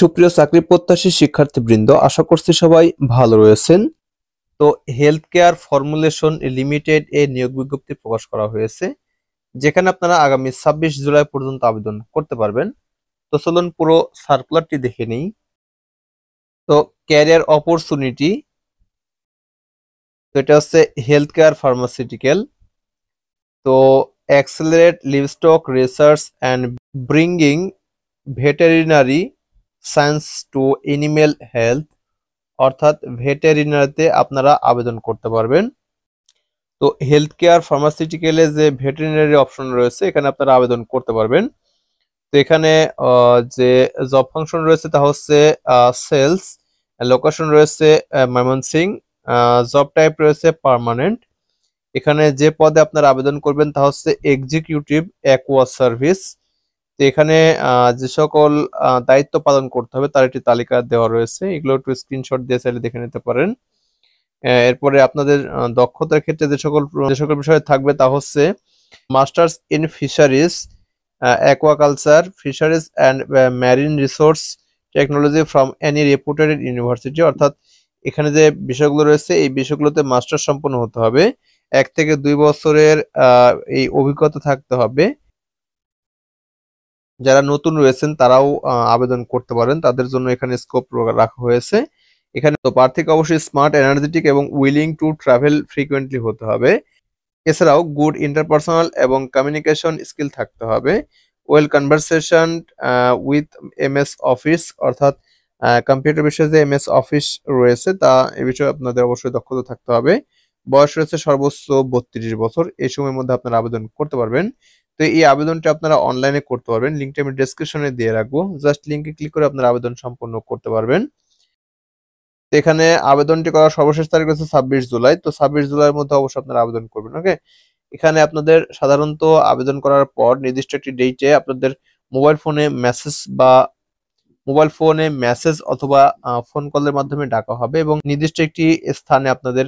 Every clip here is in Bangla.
সুপ্রিয় চাকরি প্রত্যাশী শিক্ষার্থীবৃন্দ, আশা করছি সবাই ভালো রয়েছেন। তো হেলথ কেয়ার ফর্মুলেশন লিমিটেড এ নিয়োগ বিজ্ঞপ্তি প্রকাশ করা হয়েছে, যেখানে আপনারা আগামী 26 জুলাই পর্যন্ত আবেদন করতে পারবেন। তো চলুন পুরো সার্কুলারটি দেখে নিই। তো ক্যারিয়ার অপরচুনিটি, তো এটা হচ্ছে হেলথ কেয়ার ফার্মাসিউটিক্যাল। তো accelerate livestock research and bringing veterinary science to animal health, অর্থাৎ ভেটেরিনারিতে আপনারা আবেদন করতে পারবেন। তো হেলথ কেয়ার ফার্মাসিউটিক্যালে যে ভেটেরিনারি অপশন রয়েছে, এখানে আপনারা আবেদন করতে পারবেন। তো এখানে যে জব ফাংশন রয়েছে তা হচ্ছে সেলস, লোকেশন রয়েছে ময়মনসিংহ, জব টাইপ রয়েছে পার্মানেন্ট। এখানে যে পদে আপনারা আবেদন করবেন তা হচ্ছে এক্সিকিউটিভ অ্যাকোয়া সার্ভিস। তো এখানে যে সকল দায়িত্ব পালন করতে হবে তার একটি তালিকা দেওয়া রয়েছে, এগুলো একটু স্ক্রিনশট দিয়ে চাইলে দেখে নিতে পারেন। এরপরে আপনাদের দক্ষতার ক্ষেত্রে যে সকল বিষয় থাকবে তা হচ্ছে masters in fisheries, aquaculture, fisheries and marine resource technology from any reputed university, অর্থাৎ এখানে যে বিষয়গুলো রয়েছে এই বিষয়গুলোতে মাস্টার সম্পন্ন হতে হবে, 1 থেকে 2 বছরের এই অভিজ্ঞতা থাকতে হবে। যারা নতুন রয়েছেন তারাও আবেদন করতে পারেন, তাদের জন্য এখানে স্কোপ রাখা হয়েছে। এখানে তো প্রার্থীকে অবশ্যই স্মার্ট, এনার্জেটিক এবং উইলিং টু ট্রাভেল ফ্রিকোয়েন্টলি হতে হবে। এছাড়াও গুড ইন্টারপার্সোনাল এবং কমিউনিকেশন স্কিল থাকতে হবে। Well conversation with MS office, অর্থাৎ কম্পিউটার বিষয়ে যে এমএস অফিস রয়েছে তা এ বিষয়ে আপনাদের অবশ্যই দক্ষতা থাকতে হবে। বয়স রয়েছে সর্বোচ্চ 32 বছর, এই সময়ের মধ্যে আপনারা আবেদন করতে পারবেন। তো এই আবেদনটা আপনারা অনলাইনে করতে পারবেন, লিঙ্কটা আমি ডেসক্রিপশনে দিয়ে রাখবো, জাস্ট লিঙ্কে ক্লিক করে আপনারা আবেদন সম্পন্ন করতে পারবেন। এখানে আবেদনটি করার সর্বশেষ তারিখ হচ্ছে 26 জুলাই। তো 26 জুলাইয়ের মধ্যে অবশ্যই আপনারা আবেদন করবেন। ওকে, এখানে আপনাদের সাধারণত আবেদন করার পর নির্দিষ্ট একটি ডেটে আপনাদের মোবাইল ফোনে মেসেজ অথবা ফোন কলের মাধ্যমে ডাকা হবে এবং নির্দিষ্ট একটি স্থানে আপনাদের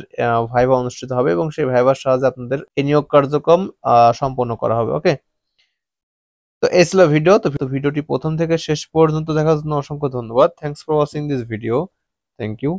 ভাইভা অনুষ্ঠিত হবে এবং সেই ভাইভার সাহায্যে আপনাদের এই নিয়োগ কার্যক্রম সম্পন্ন করা হবে। ওকে, তো এই ছিল ভিডিও। তো ভিডিওটি প্রথম থেকে শেষ পর্যন্ত দেখার জন্য অসংখ্য ধন্যবাদ। Thanks for watching this video. Thank you.